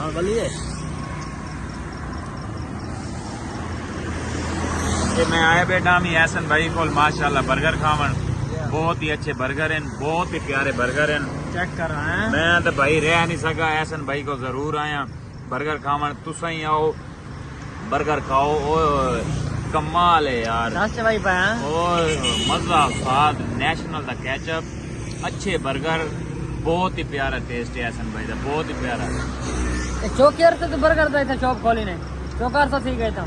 हाँ बोलिए। ये मैं आया बेटा मी एहसन भाई को माशाल्लाह बर्गर खावन, बहुत ही अच्छे बर्गर हैं, बहुत ही प्यारे बर्गर हैं। चेक कर रहे हैं। मैं तो भाई रह नहीं सका, एहसन भाई को जरूर आया बर्गर खावन। तुसा ही आओ बर्गर खाओ, और कमाल है यार। नाश्ते भाई पे हैं। और मजा स्वाद नेशनल दा केचप, अच्छे बर्गर, बहुत ही प्यारा टेस्ट है एहसन भाई का, बहुत ही प्यारा। चौकीर से तो बर्गर था इतना शॉप खोली ने, चौकार तो थी गए था।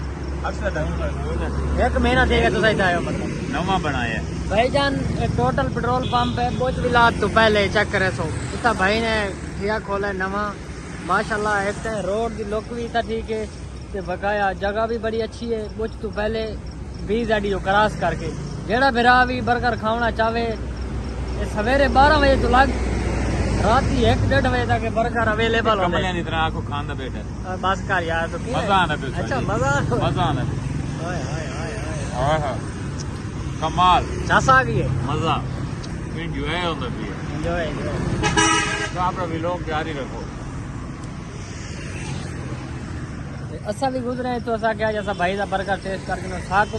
एक महीना थी गया तो सही था मतलब नवा बनाया भाईजान। टोटल पेट्रोल पंप है बोच विलाद तो पहले चेक करे सो इतना भाई ने ठिया खोला नवा माशाल्लाह। एक तो रोड की लुक भी इतना ठीक है, ते बकाया जगह भी बड़ी अच्छी है। बोच तो पहले 20 अडी क्रॉस करके जेड़ा बिरा भी बर्गर खाना चाहे सवेरे 12 बजे तो लग रात 1-1.5 बजे तक बर्गर अवेलेबल हो कमलियां इतना आखो खांदा बेटा। बस कर यार तो मजा आना पे। अच्छा मजा आना हाय हाय हाय हाय कमाल चस आ गई है। मजा एंजॉय होता भी है। एंजॉय तो आप भी लोग जारी रखो। असा भी गुजरे तो असा क्या जैसा भाई का बर्गर टेस्ट करके ना साग को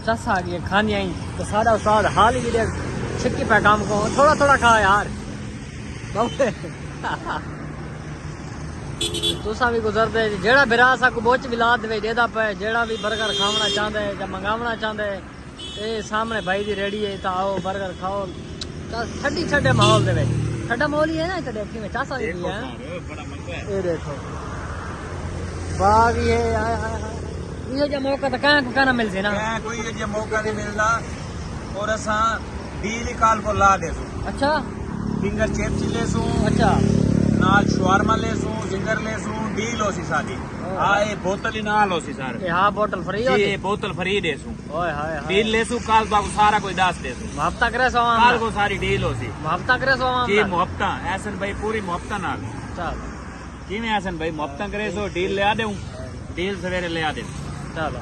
चस आ गई है खानी आई तो सारा उस्ताद हाल ही वीडियो छिक्की पे काम को थोड़ा थोड़ा खा यार तुसा भी गुजरते जेड़ा बिरा सा को बोच विला दे जेदा पे जेड़ा भी बर्गर खावना चाहता है या मंगावना चाहता है ये सामने भाई दी रेडी है तो आओ बर्गर खाओ। ठंडी ठंडे माहौल दे ठंडा माहौल ही है ना देखने में चासा भी है। ये देखो बाग ये ये जो मौका तो कहाँ को कहना मिल सी ना कोई ये मौका नहीं मिलता। और असा डील काल को ला दे अच्छा फिंगर चिप्स ले सू, अच्छा नाल शवारमा ले सू, जिंगर ले सू, डील हो सी सादी। आए बोतल ही नाल हो सी सर। हाँ बोतल फ्री हो ये बोतल फ्री दे सू। ओए हाय हाय डील ले सू काल बाबू सारा कोई दास दे सू। मुहब्बत करे सो काल को सारी डील हो सी। मुहब्बत करे सो जी मुहब्बत एहसन भाई पूरी मुहब्बत नाल। चल किवें एहसन भाई मुहब्बत करे सो डील ले आ देऊं, डील सवेरे ले आ दे। चलो